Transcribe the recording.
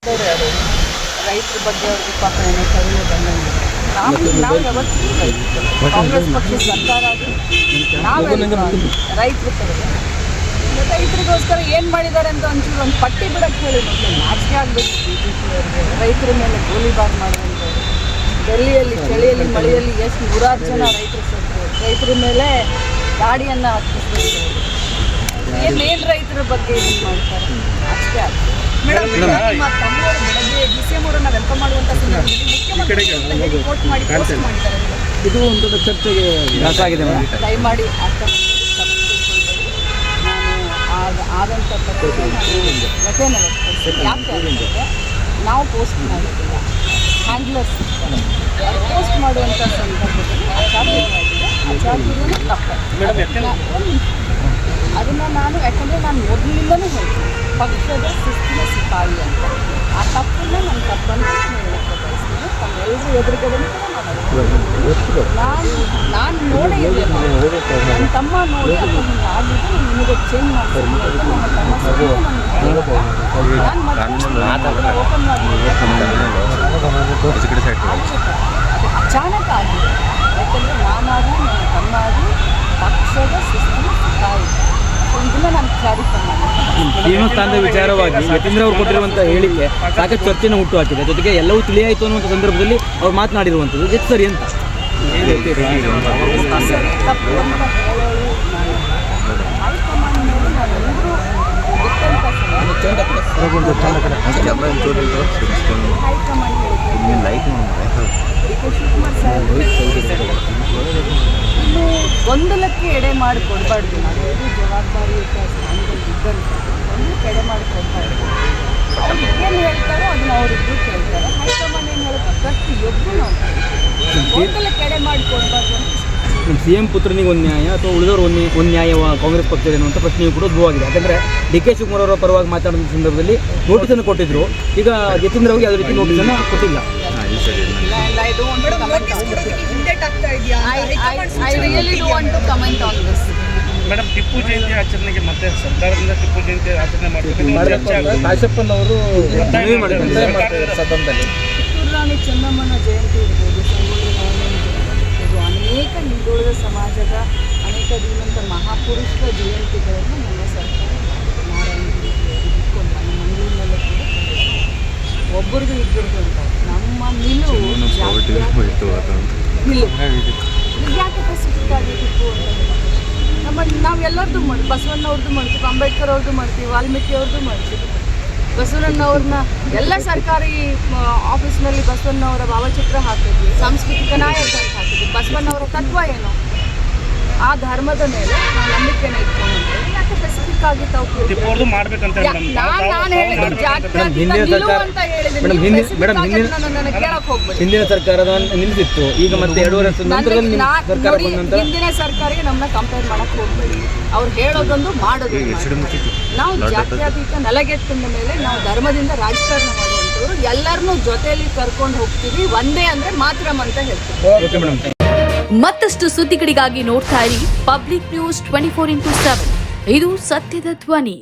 ರೈತರ ಬಗ್ಗೆ ಅವ್ರಿಗೆ ಪಾಪ ಏನೋ ಕರುಣೆ ಬಂದಂಗೆ ನಾವು ಯಾವತ್ತೂ ಕಾಂಗ್ರೆಸ್ ಪಕ್ಷದ ಸರ್ಕಾರ ರೈತರ ರೈತರಿಗೋಸ್ಕರ ಏನು ಮಾಡಿದ್ದಾರೆ ಅಂತ ಒಂಚೂರು ಒಂದು ಪಟ್ಟಿ ಬಿಡಕ್ಕೆ ಹೇಳಿ ಮೊದಲು ನಾಚಿಕೆ ಆಗಬೇಕು ಬಿ ಜೆ ಪಿಯವರಿಗೆ. ರೈತರ ಮೇಲೆ ಗೋಲಿಬಾರ್ ಮಾಡುವಂಥವ್ರು, ಡೆಲ್ಲಿಯಲ್ಲಿ ಚಳಿಯಲ್ಲಿ ಮಳೆಯಲ್ಲಿ ಎಷ್ಟು ನೂರಾರು ಜನ ರೈತರು ಸತ್ತರು, ರೈತರ ಮೇಲೆ ಗಾಡಿಯನ್ನು ಹತ್ತಿಸ್ಬೇಕು. ಏನು ರೈತರ ಬಗ್ಗೆ ಇದು ಮಾಡ್ತಾರೆ, ನಾಚಿಕೆ ಆಗ್ತದೆ. ಮೇಡಮ್, ನಿಮ್ಮ ತಮ್ಮವರು ಬೆಳಗ್ಗೆ DCM ಅವರನ್ನ ವೆಲ್ಕಮ್ ಮಾಡುವಂಥ ಸಂದರ್ಭದಲ್ಲಿ ಮುಖ್ಯಮಂತ್ರಿ ರಿಪೋರ್ಟ್ ಮಾಡಿ ಪೋಸ್ಟ್ ಮಾಡಿದ್ದಾರೆ. ಇದು ಒಂದು ಚರ್ಚೆಗೆ ಆಗಿದೆ. ದಯಮಾಡಿ ಅರ್ಥ ನಾನು ಆದಂಥ ತಪ್ಪಿಗೆ ವ್ಯಥೆನ ವ್ಯಕ್ತಪಡಿಸ್ತೀನಿ. ಯಾಕೆ ಅಂದರೆ ನಾವು ಪೋಸ್ಟ್ ಮಾಡೋದಿಲ್ಲ, ಹ್ಯಾಂಡ್ಲರ್ಸ್ ಇರ್ತಾರೆ, ಪೋಸ್ಟ್ ಮಾಡುವಂಥ ಸಂದರ್ಭದಲ್ಲಿ ಅಚಾತುರ್ಯನೂ ತಪ್ಪು. ಅದನ್ನು ನಾನು ಯಾಕಂದರೆ ನಾನು ಮೊದಲಿಂದನೂ ಹೇಳ್ತೀನಿ, ಪಕ್ಷದ ಶಿಸ್ತಿನ ಸಿಪಾಯಿ ಅಂತ. ಆ ತಪ್ಪನ್ನು ನನ್ನ ತಪ್ಪನ್ನು ಹೇಳಕ್ಕೆ ಬಯಸ್ತೀನಿ. ತಮ್ಮೆಲ್ಲರೂ ಎದುರುಗಡೆ ನಾನು ನೋಡೇ ಇರಲಿಲ್ಲ, ನನ್ನ ತಮ್ಮ ನೋಡಿ ಅದು ಹಿಂಗೆ ಆಗಿದ್ದು ನಿಮಗೆ ಚೇಂಜ್ ಮಾಡ್ತೀನಿ ಅಂತ ನನ್ನ ತಮ್ಮ ನಾನು ಓಪನ್ ಮಾಡಿ ಅಚಾನಕ್ ಆಗಿದೆ. ಯಾಕಂದರೆ ನಾನಾಗಿ ನನ್ನ ತಮ್ಮ ಆಗಿ ಪಕ್ಷದ ಶಿಸ್ತಿನ ಸಿಪಾಯಿ. ಇದನ್ನ ನಾನು ಕ್ಲಾರಿಫೈ ಮಾಡಿ ಜೀವನಸ್ಥಾನದ ವಿಚಾರವಾಗಿ ಯತೀಂದ್ರ ಅವರು ಕೊಟ್ಟಿರುವಂಥ ಹೇಳಿಕೆ ಸಾಕಷ್ಟು ಚರ್ಚೆನ ಹುಟ್ಟು ಹಾಕಿದೆ. ಜೊತೆಗೆ ಎಲ್ಲವೂ ತಿಳಿಯಾಯಿತು ಅನ್ನುವಂಥ ಸಂದರ್ಭದಲ್ಲಿ ಅವ್ರು ಮಾತನಾಡಿರುವಂಥದ್ದು ಎಷ್ಟು ಸರಿ ಅಂತ ತಪ್ಪು ಅಂತ ಹೇಳೋಳು ನಾನು. ಹೈಕಮಾಂಡ್ ಮೇಲೆ ನಾವೆಲ್ಲರೂ ಹೈಕಮಾಂಡ್ ಶಿವಕುಮಾರ್ ಸಾಹೇಬ್ ಇನ್ನು ಗೊಂದಲಕ್ಕೆ ಎಡೆ ಮಾಡಿ ಕೊಡಬಾರ್ದು. ನಾವೆಲ್ಲರೂ ಜವಾಬ್ದಾರಿಯುತ ಸ್ಥಾನದಲ್ಲಿ ಇದ್ದಂಥ ಗೊಂದಲಕ್ಕೆ ಎಡೆ ಮಾಡಿ ಕೊಡಬಾರ್ದು. ಅವ್ರು ಏನು ಹೇಳ್ತಾರೋ ಅದನ್ನು ಅವರಿಬ್ಬರು ಕೇಳ್ತಾರೆ. ಹೈಕಮಾಂಡ್ ಏನು ಹೇಳುತ್ತೋ ಪ್ರತಿಯೊಬ್ಬರು ನಾವು ಗೊಂದಲಕ್ಕೆ ಎಡೆ ಮಾಡಿ ಕೊಡಬಾರ್ದು ಅಂತ. CM ಪುತ್ರನಿಗೆ ಒಂದು ನ್ಯಾಯ ಅಥವಾ ಉಳಿದವರು ಒಂದು ನ್ಯಾಯವ ಕಾಂಗ್ರೆಸ್ ಪಕ್ಷದ ಎನ್ನುವಂಥ ಪ್ರಶ್ನೆಯೂ ಕೂಡ ಉದ್ಭವವಾಗಿದೆ. ಯಾಕಂದರೆ DK ಶಿವಕುಮಾರ್ ಅವರ ಪರವಾಗಿ ಮಾತಾಡಿದ ಸಂದರ್ಭದಲ್ಲಿ ನೋಟಿಸನ್ನು ಕೊಟ್ಟಿದ್ದರು. ಈಗ ಯತೀಂದ್ರ ಅವ್ರಿಗೆ ಯಾವುದೇ ರೀತಿ ನೋಟಿಸನ್ನು ಕೊಟ್ಟಿಲ್ಲ. ಮೇಡಮ್, ಟಿಪ್ಪು ಜಯಂತಿ ಆಚರಣೆಗೆ ಮತ್ತೆ ಸರ್ಕಾರದಿಂದ ಟಿಪ್ಪು ಜಯಂತಿ ಆಚರಣೆ ಮಾಡಬೇಕು ಕಾಶಪ್ಪನವರು ಕಿತ್ತೂರು ರಾಣಿ ಚೆನ್ನಮ್ಮನ ಜಯಂತಿ ಇರ್ಬೋದು, ಸಂಗೊಳ್ಳಿ ರಾಯಣ್ಣನ ಜಯಂತಿ ಇರ್ಬೋದು, ಅನೇಕ ಹಿಂದುಳಿದ ಸಮಾಜದ ಅನೇಕ ಧೀಮಂತ ಮಹಾಪುರುಷರ ಜಯಂತಿಗಳನ್ನು ನಮ್ಮ ಸರ್ಕಾರ ಇಟ್ಕೊಂಡು ನಮ್ಮ ಮಂಗಳೂರಿನಲ್ಲೂ ಕೂಡ ಒಬ್ಬರದು ಇಬ್ಬರದು ಅಂತ ನಮ್ಮ ನಿಲುವು ಯಾಕೆ ಸ್ಪೆಸಿಫಿಕ್ ಆಗಿತ್ತು ಅಂತ ನಾವೆಲ್ಲರದ್ದು ಮಾಡ್ತೀವಿ. ಬಸವಣ್ಣವ್ರದ್ದು ಮಾಡ್ತೀವಿ, ಅಂಬೇಡ್ಕರ್ ಅವ್ರದ್ದು ಮಾಡ್ತೀವಿ, ವಾಲ್ಮೀಕಿ ಅವ್ರದ್ದು ಮಾಡ್ತೀವಿ. ಬಸವಣ್ಣವ್ರನ್ನ ಎಲ್ಲ ಸರ್ಕಾರಿ ಆಫೀಸ್ನಲ್ಲಿ ಬಸವಣ್ಣವರ ಭಾವಚಿತ್ರ ಹಾಕಿದ್ವಿ, ಸಾಂಸ್ಕೃತಿಕ ನಾಯಕ ಅಂತ ಹಾಕಿದ್ವಿ. ಬಸವಣ್ಣವರ ತತ್ವ ಏನು, ಆ ಧರ್ಮದ ಮೇಲೆ ನಾವು ನಂಬಿಕೆನ ಇಟ್ಕೊಂಡಿದ್ದೇವೆ. ಯಾಕೆ ಸ್ಪೆಸಿಫಿಕ್ ಆಗಿ ತಾವು ಹಿಂದಿನ ಸರ್ಕಾರದ ನಿಲ್ಲಿಸಿತ್ತು, ಈಗ ಮತ್ತೆ 2 ವರ್ಷದ ನಂತರದಲ್ಲಿ ಸರ್ಕಾರ ಬಂದ ನಂತರ ಹಿಂದಿನ ಸರ್ಕಾರಕ್ಕೆ ನಮ್ಮನ್ನ ಕಂಪೇರ್ ಮಾಡಕ್ಕೆ ಹೋಗ್ಬೇಡಿ. ಅವ್ರು ಹೇಳೋದೊಂದು ಮಾಡೋದು. ನಾವು ಜಾತ್ಯತೀತ ನೆಲಗೆತ್ತಿನ ಮೇಲೆ ನಾವು ಧರ್ಮದಿಂದ ರಾಜಕಾರಣ ಮಾಡುವಂಥವ್ರು. ಎಲ್ಲರನ್ನೂ ಜೊತೆಯಲ್ಲಿ ಕರ್ಕೊಂಡು ಹೋಗ್ತೀವಿ, ಒಂದೇ ಅಂದ್ರೆ ಮಾತ್ರ ಅಂತ ಹೇಳ್ತೀವಿ. ಮತ್ತಷ್ಟು ಸುದ್ದಿಗಳಿಗಾಗಿ ನೋಡ್ತಾ ಇರಿ ಪಬ್ಲಿಕ್ ನ್ಯೂಸ್ 24x7. ಇದು ಸತ್ಯದ ಧ್ವನಿ.